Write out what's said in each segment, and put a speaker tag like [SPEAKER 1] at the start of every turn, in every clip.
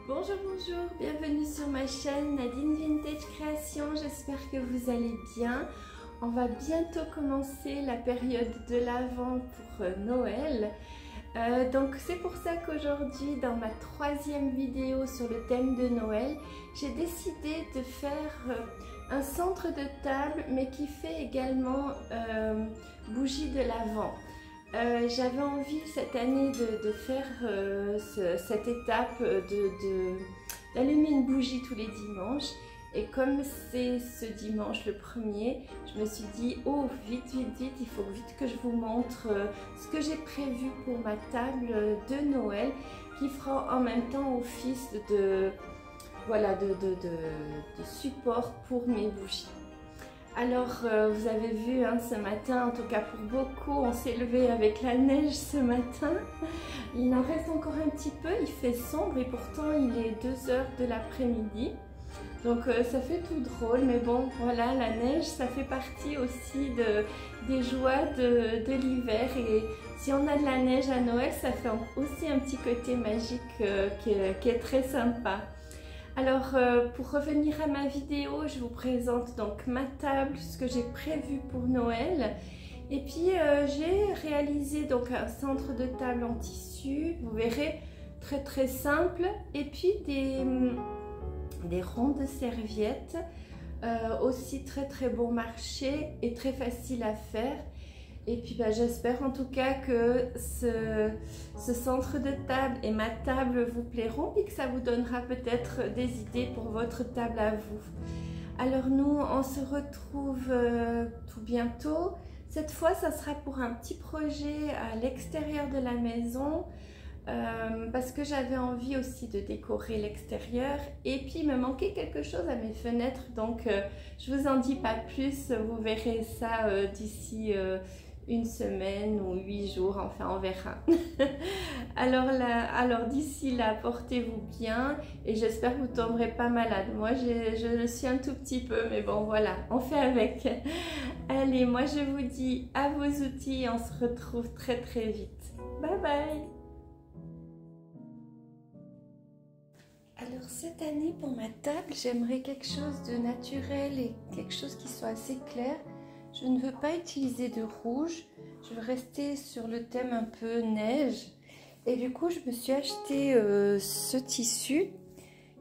[SPEAKER 1] Bonjour, bonjour, bienvenue sur ma chaîne Nadine Vintage Création, j'espère que vous allez bien. On va bientôt commencer la période de l'Avent pour Noël. Donc c'est pour ça qu'aujourd'hui, dans ma troisième vidéo sur le thème de Noël, j'ai décidé de faire un centre de table, mais qui fait également bougie de l'Avent. J'avais envie cette année de faire cette étape d'allumer une bougie tous les dimanches, et comme c'est ce dimanche le 1er, je me suis dit oh vite, il faut vite que je vous montre ce que j'ai prévu pour ma table de Noël, qui fera en même temps office de support pour mes bougies. Alors vous avez vu ce matin, en tout cas pour beaucoup, on s'est levé avec la neige ce matin. Il en reste encore un petit peu, il fait sombre et pourtant il est 2 heures de l'après-midi. Donc ça fait tout drôle, mais bon voilà, la neige ça fait partie aussi des joies de l'hiver, et si on a de la neige à Noël, ça fait aussi un petit côté magique qui est très sympa. Alors pour revenir à ma vidéo, je vous présente donc ma table, ce que j'ai prévu pour Noël. Et puis j'ai réalisé donc un centre de table en tissu, vous verrez, très simple. Et puis des ronds de serviettes, aussi très bon marché et très facile à faire. Et puis j'espère en tout cas que ce centre de table et ma table vous plairont, et que ça vous donnera peut-être des idées pour votre table à vous. Alors nous, on se retrouve tout bientôt. Cette fois, ça sera pour un petit projet à l'extérieur de la maison, parce que j'avais envie aussi de décorer l'extérieur, et puis il me manquait quelque chose à mes fenêtres, donc je vous en dis pas plus, vous verrez ça d'ici une semaine ou 8 jours, enfin on verra. Alors d'ici là, portez-vous bien, et j'espère que vous ne tomberez pas malade. Moi je le suis un tout petit peu, mais bon voilà, on fait avec. Allez, moi je vous dis à vos outils, et on se retrouve très vite. Bye bye. Alors cette année pour ma table, j'aimerais quelque chose de naturel et quelque chose qui soit assez clair. Je ne veux pas utiliser de rouge, je veux rester sur le thème un peu neige. Et du coup, je me suis acheté ce tissu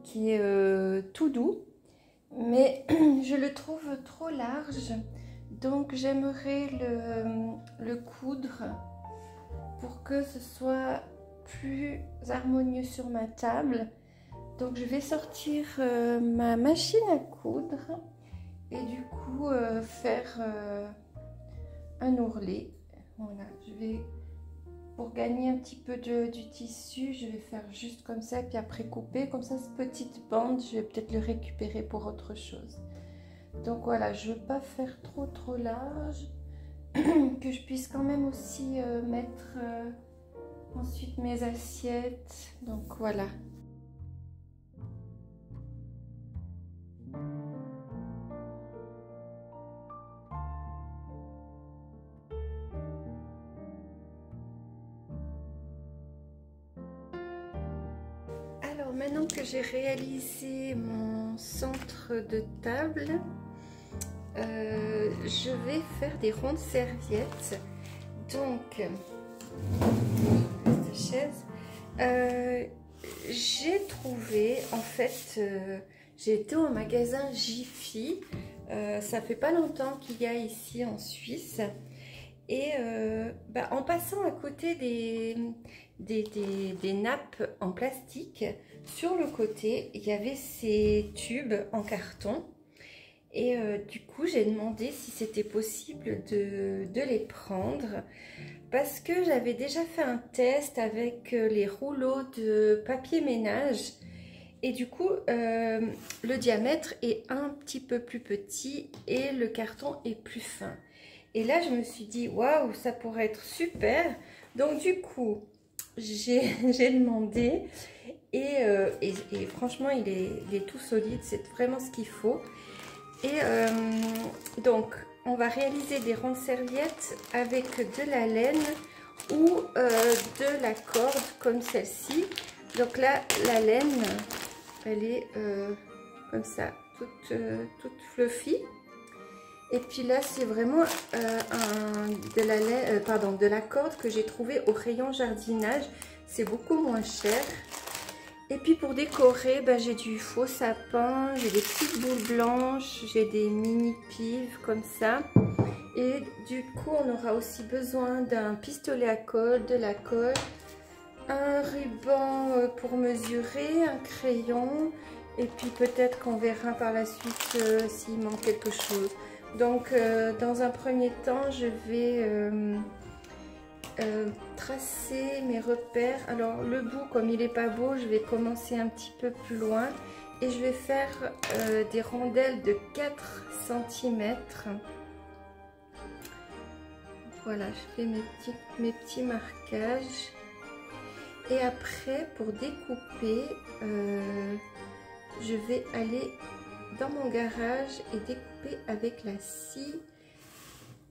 [SPEAKER 1] qui est tout doux, mais je le trouve trop large. Donc j'aimerais le coudre pour que ce soit plus harmonieux sur ma table. Donc je vais sortir ma machine à coudre et du coup faire un ourlet. Voilà, pour gagner un petit peu du tissu, je vais faire juste comme ça, puis après couper. Comme ça, cette petite bande, je vais peut-être le récupérer pour autre chose. Donc voilà, je ne veux pas faire trop large, que je puisse quand même aussi mettre ensuite mes assiettes. Donc voilà. Alors maintenant que j'ai réalisé mon centre de table, je vais faire des ronds de serviettes. Donc, cette chaise, j'ai trouvé, en fait, j'ai été au magasin Jiffy, ça fait pas longtemps qu'il y a ici en Suisse, et en passant à côté des nappes en plastique, sur le côté il y avait ces tubes en carton, et du coup j'ai demandé si c'était possible de les prendre, parce que j'avais déjà fait un test avec les rouleaux de papier ménage, et du coup le diamètre est un petit peu plus petit et le carton est plus fin. Et là je me suis dit waouh, ça pourrait être super. Donc du coup j'ai demandé, et franchement il est tout solide, c'est vraiment ce qu'il faut. Et donc on va réaliser des ronds de serviettes avec de la laine ou de la corde comme celle-ci. Donc là, la laine, elle est comme ça, toute fluffy. Et puis là, c'est vraiment de la corde que j'ai trouvé au rayon jardinage. C'est beaucoup moins cher. Et puis pour décorer, ben, j'ai du faux sapin, j'ai des petites boules blanches, j'ai des mini pives comme ça. Et du coup, on aura aussi besoin d'un pistolet à colle, de la colle, un ruban pour mesurer, un crayon. Et puis peut-être qu'on verra par la suite s'il manque quelque chose. Donc dans un premier temps, je vais tracer mes repères. Alors le bout, comme il n'est pas beau, je vais commencer un petit peu plus loin. Et je vais faire des rondelles de 4 cm. Voilà, je fais mes petits marquages. Et après, pour découper, je vais aller dans mon garage et découper avec la scie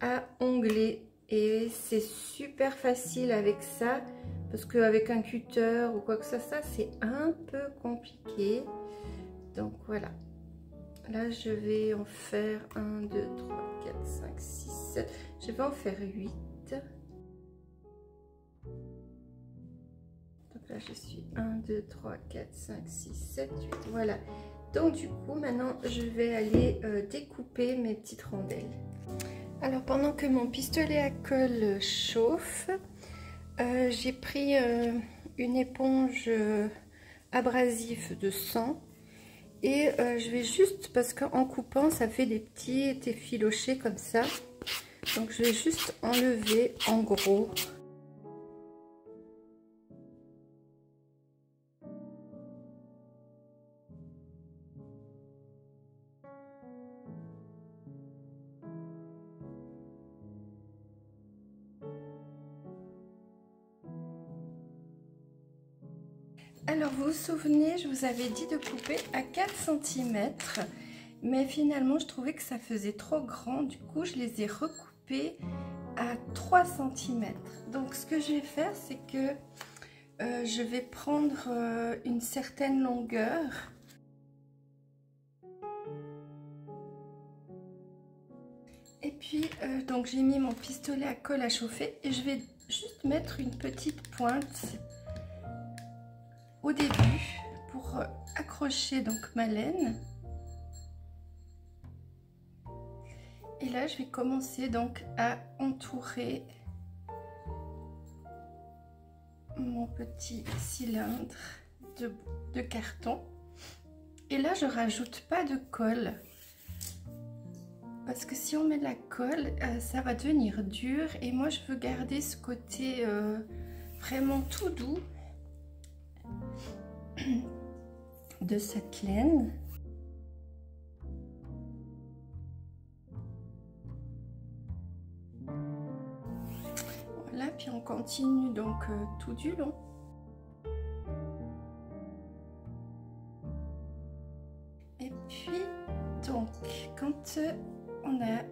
[SPEAKER 1] à onglet. Et c'est super facile avec ça, parce qu'avec un cutter ou quoi que ce soit, c'est un peu compliqué. Donc voilà. Là, je vais en faire 1, 2, 3, 4, 5, 6, 7. Je vais en faire 8. Donc là, je suis 1, 2, 3, 4, 5, 6, 7, 8. Voilà. Donc du coup, maintenant, je vais aller découper mes petites rondelles. Alors, pendant que mon pistolet à colle chauffe, j'ai pris une éponge abrasive de 100. Et je vais juste, parce qu'en coupant, ça fait des petits effilochés comme ça. Donc, je vais juste enlever en gros. Alors, vous vous souvenez, je vous avais dit de couper à 4 cm. Mais finalement, je trouvais que ça faisait trop grand. Du coup, je les ai recoupés à 3 cm. Donc, ce que je vais faire, c'est que je vais prendre une certaine longueur. Et puis, donc j'ai mis mon pistolet à colle à chauffer et je vais juste mettre une petite pointe au début pour accrocher donc ma laine. Et là, je vais commencer donc à entourer mon petit cylindre de carton. Et là, je rajoute pas de colle. Parce que si on met de la colle, ça va devenir dur. Et moi, je veux garder ce côté vraiment tout doux de cette laine. Voilà, puis on continue donc tout du long. Et puis, donc, quand on a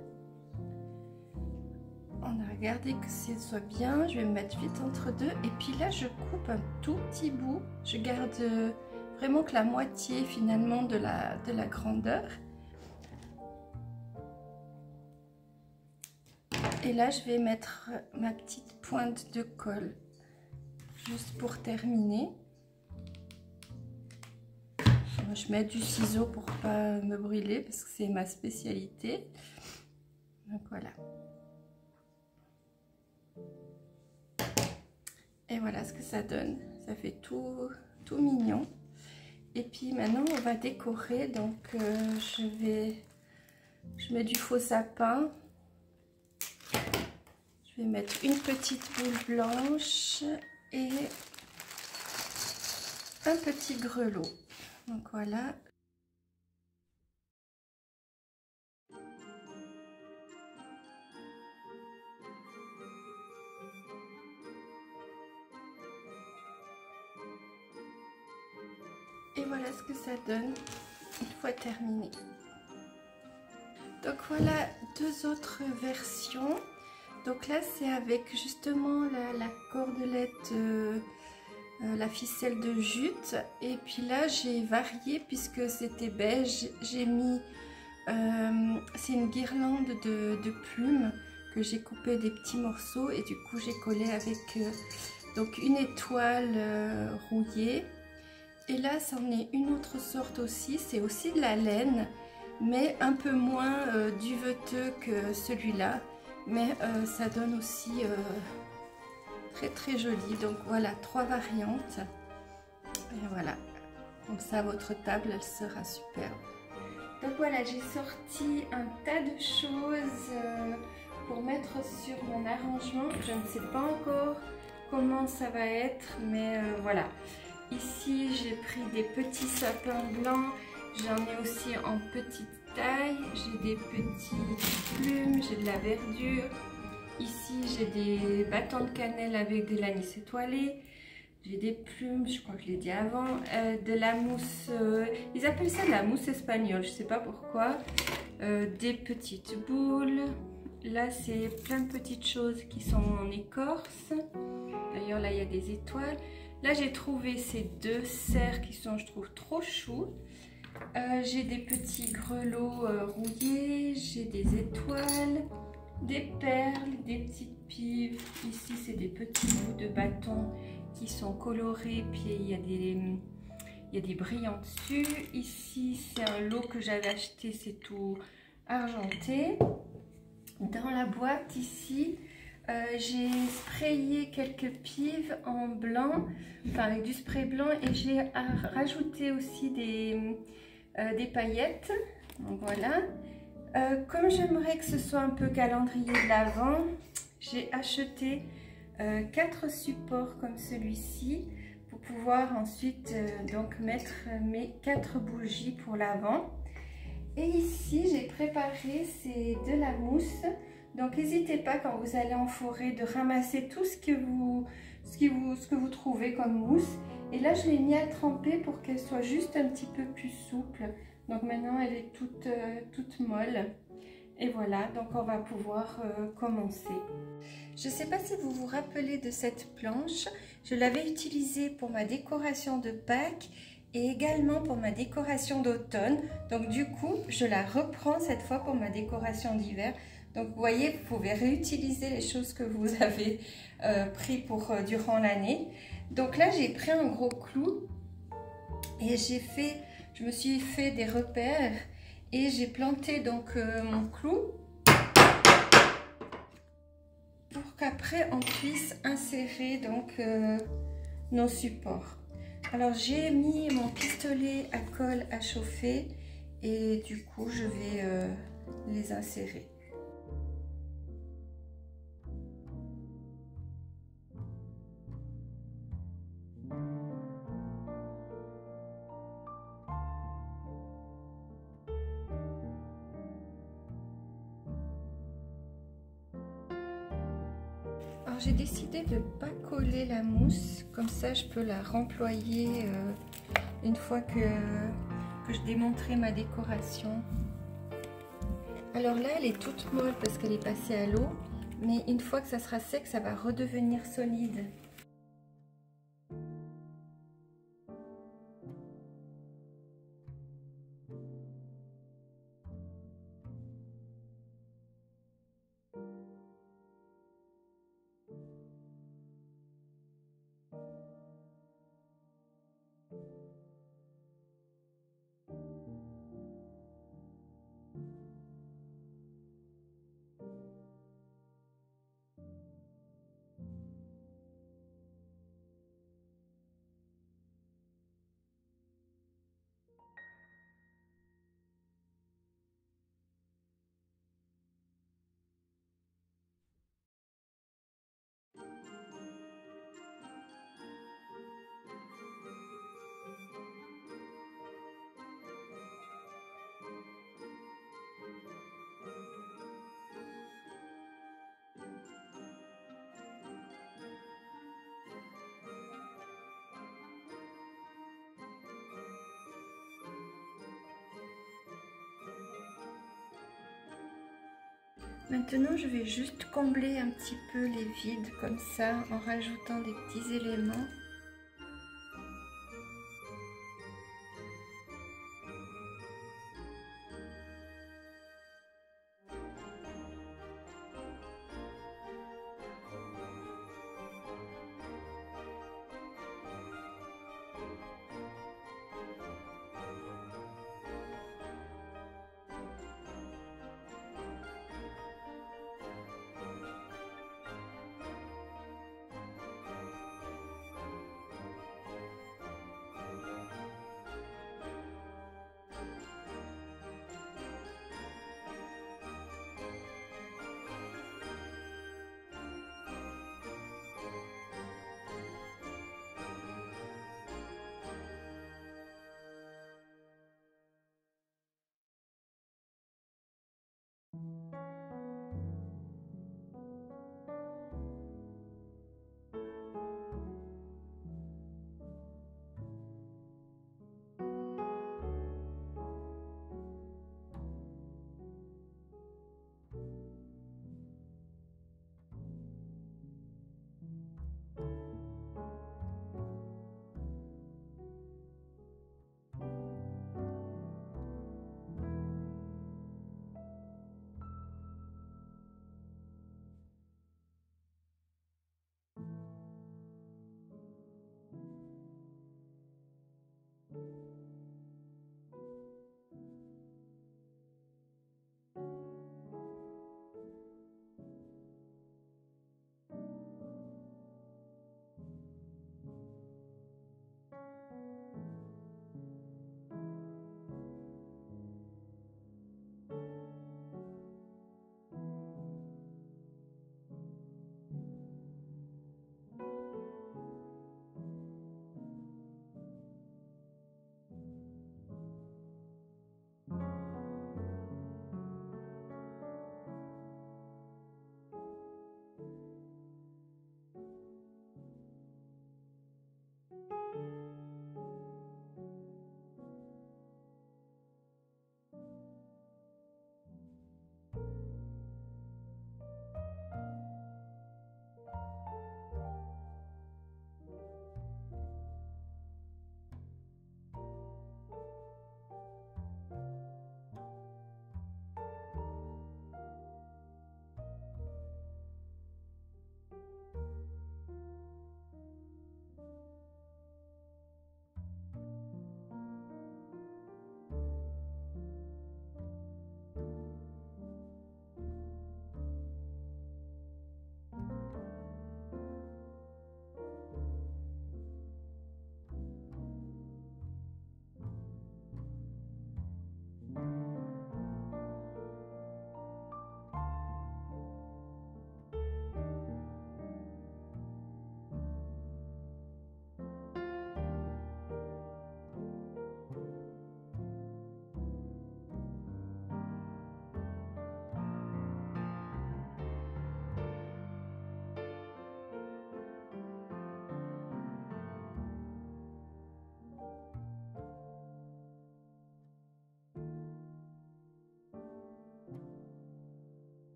[SPEAKER 1] regardé que ce soit bien, je vais me mettre vite entre deux. Et puis là, je coupe un tout petit bout. Je garde vraiment que la moitié finalement de la grandeur. Et là, je vais mettre ma petite pointe de colle juste pour terminer. Je mets du ciseau pour pas me brûler parce que c'est ma spécialité. Donc voilà. Et voilà ce que ça donne. Ça fait tout mignon. Et puis maintenant, on va décorer. Donc je mets du faux sapin. Je vais mettre une petite boule blanche et un petit grelot. Donc voilà. Et voilà ce que ça donne une fois terminé. Donc voilà deux autres versions. Donc là c'est avec justement la cordelette la ficelle de jute. Et puis là j'ai varié puisque c'était beige, j'ai mis c'est une guirlande de plumes que j'ai coupé des petits morceaux et du coup j'ai collé avec donc une étoile rouillée. Et là c'en est une autre sorte aussi, c'est aussi de la laine mais un peu moins duveteux que celui-là, mais ça donne aussi très très joli. Donc voilà, 3 variantes et voilà, comme ça votre table elle sera superbe. Donc voilà, j'ai sorti un tas de choses pour mettre sur mon arrangement. Je ne sais pas encore comment ça va être, mais voilà. Ici, j'ai pris des petits sapins blancs. J'en ai aussi en petite taille. J'ai des petites plumes, j'ai de la verdure. Ici, j'ai des bâtons de cannelle avec de l'anis étoilé. J'ai des plumes, je crois que je l'ai dit avant, de la mousse, ils appellent ça de la mousse espagnole, je ne sais pas pourquoi, des petites boules, là c'est plein de petites choses qui sont en écorce, d'ailleurs là il y a des étoiles, là j'ai trouvé ces 2 cerfs qui sont je trouve trop choux, j'ai des petits grelots rouillés, j'ai des étoiles, des perles, des petites pives, ici c'est des petits bouts de bâton qui sont colorés, puis il y a des brillants dessus. Ici c'est un lot que j'avais acheté, c'est tout argenté. Dans la boîte ici j'ai sprayé quelques pives en blanc, enfin avec du spray blanc, et j'ai rajouté aussi des paillettes. Donc voilà, comme j'aimerais que ce soit un peu calendrier de l'Avent, j'ai acheté 4 supports comme celui-ci pour pouvoir ensuite donc mettre mes 4 bougies pour l'Avent. Et ici j'ai préparé, c'est de la mousse, donc n'hésitez pas quand vous allez en forêt de ramasser tout ce que vous trouvez comme mousse. Et là je l'ai mis à tremper pour qu'elle soit juste un petit peu plus souple. Donc maintenant elle est toute molle. Et voilà, donc on va pouvoir commencer. Je ne sais pas si vous vous rappelez de cette planche, je l'avais utilisée pour ma décoration de Pâques et également pour ma décoration d'automne. Donc du coup, je la reprends cette fois pour ma décoration d'hiver. Donc vous voyez, vous pouvez réutiliser les choses que vous avez pris durant l'année. Donc là, j'ai pris un gros clou et je me suis fait des repères et j'ai planté donc mon clou pour qu'après on puisse insérer donc nos supports. Alors j'ai mis mon pistolet à colle à chauffer et du coup je vais les insérer. Alors j'ai décidé de ne pas coller la mousse, comme ça je peux la remployer une fois que je démonterai ma décoration. Alors là elle est toute molle parce qu'elle est passée à l'eau, mais une fois que ça sera sec ça va redevenir solide. Maintenant, je vais juste combler un petit peu les vides comme ça en rajoutant des petits éléments.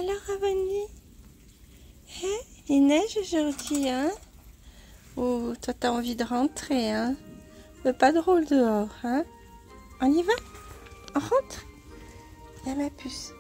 [SPEAKER 1] Alors, Avonie, il neige aujourd'hui, hein? Oh, toi, t'as envie de rentrer, hein? Mais pas drôle dehors, hein? On y va? On rentre? Viens, ma puce.